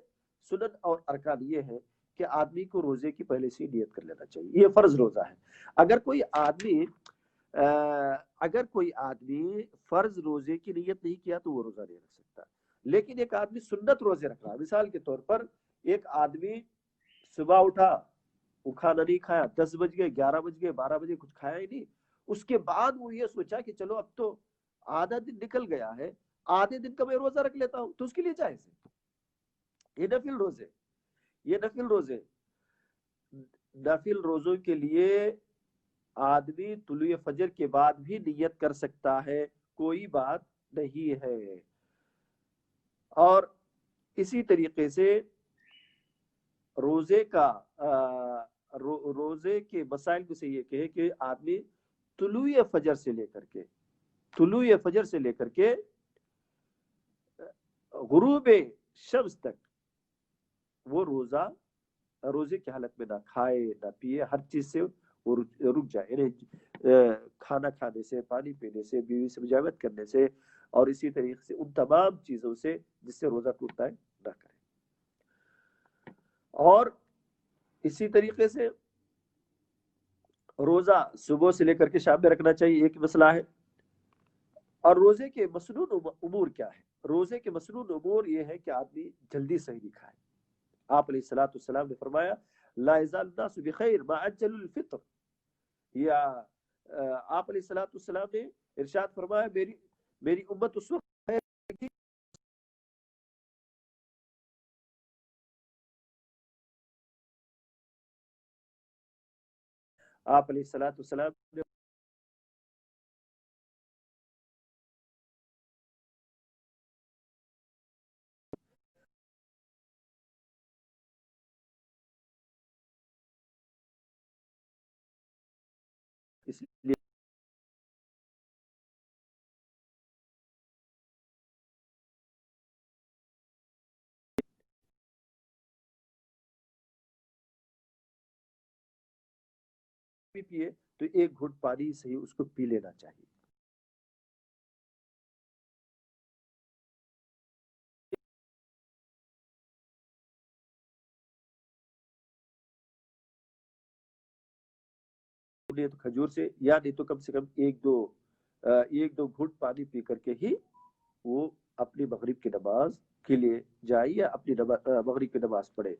سنن اور ارکان یہ ہے کہ آدمی کو روزے کی پہلے سے نیت کر لینا چاہیے، یہ فرض روزہ ہے۔ اگر کوئی آدمی فرض روزے کی نیت نہیں کیا تو وہ روزہ نہیں رکھ سکتا۔ لیکن ایک آدمی سنت روزے رکھ رہا ہے، مثال کے طور پر ایک آدمی صبح اٹھا، وہ کھانا نہیں کھایا، 10 بج گئے، 11 بج گئے، 12 بجے کچھ کھایا ہی نہیں، اس کے بعد وہ یہ سوچا کہ چلو اب تو آدھا دن نکل گیا ہے، آدھے دن کا میں روزہ رکھ لیتا ہوں، تو اس کے لیے جائز ہے۔ یہ نفل روزوں کے لیے آدمی طلوع فجر کے بعد بھی نیت کر سکتا ہے، کوئی بات نہیں ہے۔ اور اسی طریقے سے روزے کے مسائل میں سے یہ کہے کہ آدمی طلوع فجر سے لے کر کے غروب شمس تک وہ روزے کی حالت میں نہ کھائے نہ پیے، ہر چیز سے وہ رک جائے، یعنی کھانا کھانے سے، پانی پینے سے، بیوی سے مجاورت کرنے سے، اور اسی طریقے سے ان تمام چیزوں سے جس سے روزہ ٹوٹتا ہے نہ کرے۔ اور اسی طریقے سے روزہ صبح سے لے کر کے شام میں رکھنا چاہیے، ایک مسئلہ ہے۔ اور روزے کے مسنون امور کیا ہے؟ روزے کے مسنون امور یہ ہے کہ آدمی جلدی سحری کھائے۔ آپ علیہ الصلوۃ والسلام نے فرمایا لا یزال الناس بخیر ما عجل الفطر، یا آپ علیہ الصلوۃ والسلام نے ارشاد فرمایا میری امت اس وقت خیر کی، آپ علیہ الصلوۃ والسلام نے اس لیے پیے تو ایک گھٹ پانی سے ہی اس کو پی لینا چاہیے۔ تو کھجور سے، یا نہیں تو کم سے کم ایک دو گھٹ پانی پی کر کے ہی وہ اپنی مغرب کی نماز کے لیے جائے یا اپنی مغرب کی نماز پڑھے۔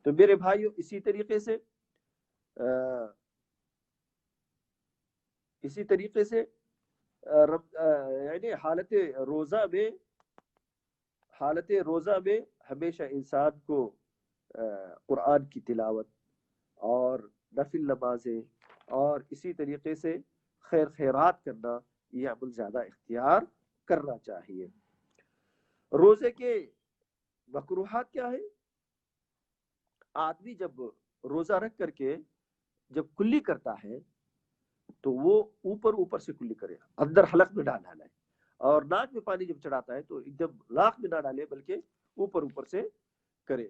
تو میرے بھائیو اسی طریقے سے یعنی حالت روزہ میں ہمیشہ انسان کو قرآن کی تلاوت اور نفل نمازیں اور اسی طریقے سے خیرات کرنا، یہ عمل زیادہ اختیار کرنا چاہیے۔ روزے کے مکروہات کیا ہے؟ آدمی جب روزہ رکھ کر کے جب کلی کرتا ہے تو وہ اوپر سے کلی کرے، اندر حلق میں نہ ڈالے، اور ناک میں پانی جب چڑھاتا ہے تو ایک دم ناک میں نہ ڈالے بلکہ اوپر سے کرے۔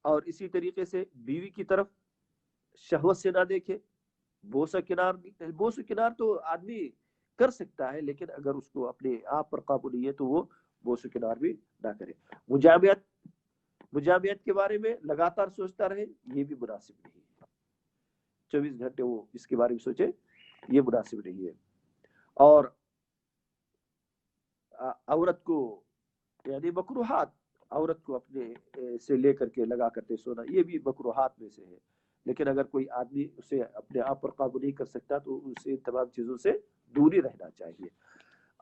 اور اسی طریقے سے بیوی کی طرف شہوت سے نہ دیکھے، بوسہ کنار تو آدمی کر سکتا ہے، لیکن اگر اس کو اپنے آپ پر قابو نہیں ہے تو وہ بوسہ کنار بھی نہ کرے۔ مجامعت کے بارے میں لگاتار سوچتا رہے، یہ بھی مناسب نہیں ہے، 24 گھنٹے وہ اس کے بارے میں سوچے، یہ مناسب نہیں ہے۔ اور عورت کو یعنی مکروہات، عورت کو اپنے سے لے کر کے لگا کرتے سونا، یہ بھی مکروہات میں سے ہے، لیکن اگر کوئی آدمی اسے اپنے آپ پر قابو نہیں کر سکتا تو اسے تمام چیزوں سے دوری رہنا چاہیے۔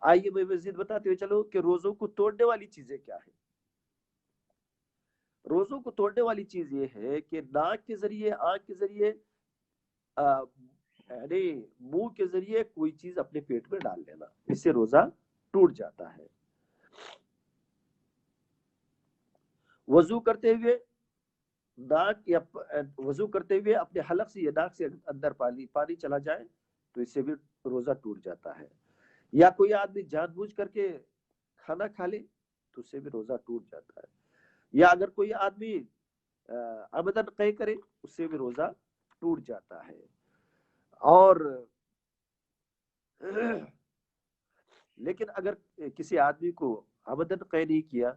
آئیے میں مزید بتاتے ہوئے چلو کہ روزوں کو توڑنے والی چیزیں کیا ہیں۔ روزوں کو توڑنے والی چیز یہ ہے کہ ناک کے ذریعے، آنکھ کے ذریعے، یعنی منہ کے ذریعے کوئی چیز اپنے پیٹ میں ڈال لینا، اس سے روزہ ٹوٹ جاتا ہے۔ وضو کرتے ہوئے اپنے حلق سے یا ناک سے اندر پانی چلا جائے تو اس سے بھی روزہ ٹوٹ جاتا ہے۔ یا کوئی آدمی جان بوجھ کر کے کھانا کھا لے تو اس سے بھی روزہ ٹوٹ جاتا ہے۔ یا اگر کوئی آدمی عمدن قے کرے اس سے بھی روزہ ٹوٹ جاتا ہے۔ اور لیکن اگر کسی آدمی کو عمدن قے نہیں کیا،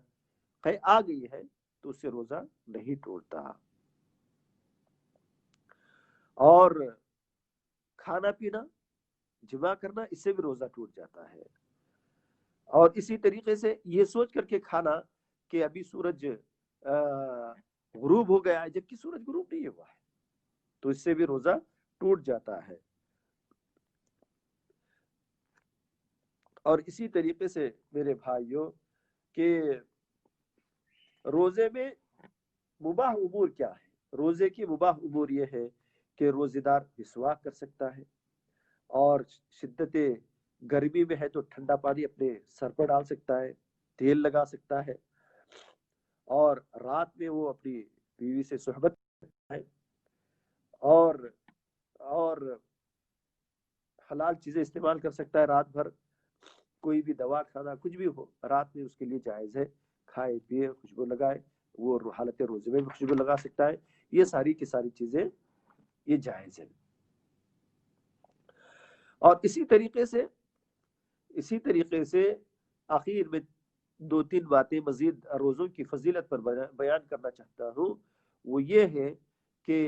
قے آ گئی ہے تو اس سے روزہ نہیں ٹوٹتا۔ اور کھانا پینا، جماع کرنا، اس سے بھی روزہ ٹوٹ جاتا ہے۔ اور اسی طریقے سے یہ سوچ کر کے کھانا کہ ابھی سورج غروب ہو گیا ہے جبکہ سورج غروب نہیں ہوا ہے تو اس سے بھی روزہ ٹوٹ جاتا ہے۔ اور اسی طریقے سے میرے بھائیوں کہ روزے میں مباح امور کیا ہے؟ روزے کی مباح امور یہ ہے کہ روزے دار مسواک کر سکتا ہے، اور شدت گرمی میں ہے تو ٹھنڈا پانی اپنے سر پر ڈال سکتا ہے، تیل لگا سکتا ہے، اور رات میں وہ اپنی بیوی سے صحبت کرتا ہے، اور حلال چیزیں استعمال کر سکتا ہے رات بھر، کوئی بھی دوا کھانا کچھ بھی ہو رات میں اس کے لیے جائز ہے، کھائے پیے خوشبو لگائے، وہ حالت روزے میں بھی خوشبو لگا سکتا ہے، یہ ساری کی ساری چیزیں یہ جائز ہے۔ اور اسی طریقے سے آخر میں 2-3 باتیں مزید روزوں کی فضیلت پر بیان کرنا چاہتا ہوں، وہ یہ ہے کہ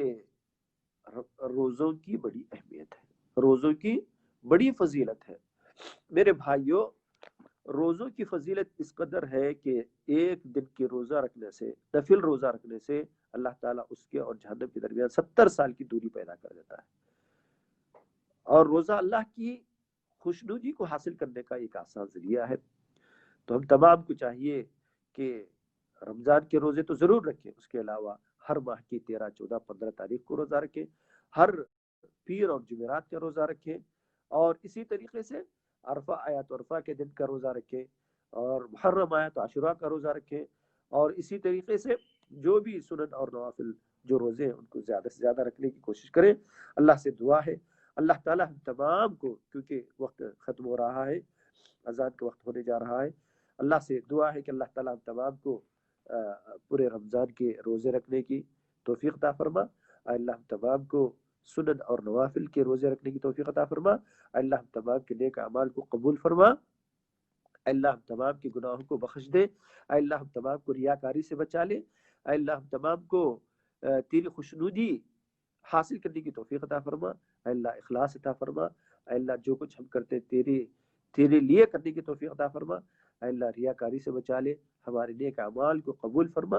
روزوں کی بڑی اہمیت ہے، روزوں کی بڑی فضیلت ہے۔ میرے بھائیوں، روزوں کی فضیلت اس قدر ہے کہ ایک دن کے روزہ رکھنے سے، نفل روزہ رکھنے سے اللہ تعالیٰ اس کے اور جہنم کے درمیان 70 سال کی دوری پیدا کر دیتا ہے۔ اور روزہ اللہ کی خوشنودی کو حاصل کرنے کا ایک آسان ذریعہ ہے۔ تو ہم تمام کو چاہیے کہ رمضان کے روزے تو ضرور رکھیں، اس کے علاوہ ہر ماہ کی 13، 14، 15 تاریخ کو روزہ رکھیں، ہر پیر اور جمعرات کا روزہ رکھیں، اور اسی طریقے سے عرفہ آیات عرفہ کے دن کا روزہ رکھیں، اور محرم آیات عاشوراء کا روزہ رکھیں، اور اسی طریقے سے جو بھی سنن اور نوافل جو روزے ہیں ان کو زیادہ سے زیادہ رکھنے کی کوشش کریں۔ اللہ سے دعا ہے اللہ تعالیٰ ہم تمام کو، کیونکہ وقت ختم ہو رہا ہے، اذان کا وقت ہونے جا رہا ہے، اللہ سے دعا ہے کہ اللہ تعالیٰ ہم تمام کو پورے رمضان کے روزے رکھنے کی توفیق عطا فرما۔ اللہ ہم تمام کو سنن اور نوافل کے روزے رکھنے کی توفیق عطا فرما۔ اللہ ہم تمام کے نیک اعمال کو قبول فرما۔ اللہ ہم تمام کے گناہوں کو بخش دے۔ اللہ ہم تمام کو ریاکاری سے بچا لے۔ اللہ ہم تمام کو تیری خوشنودی حاصل کرنے کی توفیق عطا فرما۔ اللہ اخلاص عطا فرما۔ اللہ جو کچھ ہم کرتے تیرے لیے کرنے کی توفیق عطا فرما۔ اللہ ریاکاری سے بچا لے، ہمارے نیک اعمال کو قبول فرما،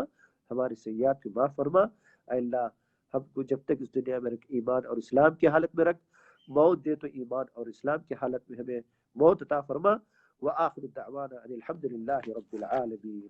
ہمارے سیئات کو معاف فرما۔ اللہ ہم کو جب تک اس دنیا میں رکھ، ایمان اور اسلام کی حالت میں رکھ، موت دے تو ایمان اور اسلام کی حالت میں ہمیں موت عطا فرما۔ وآخر دعوانا ان الحمد للہ رب العالمین۔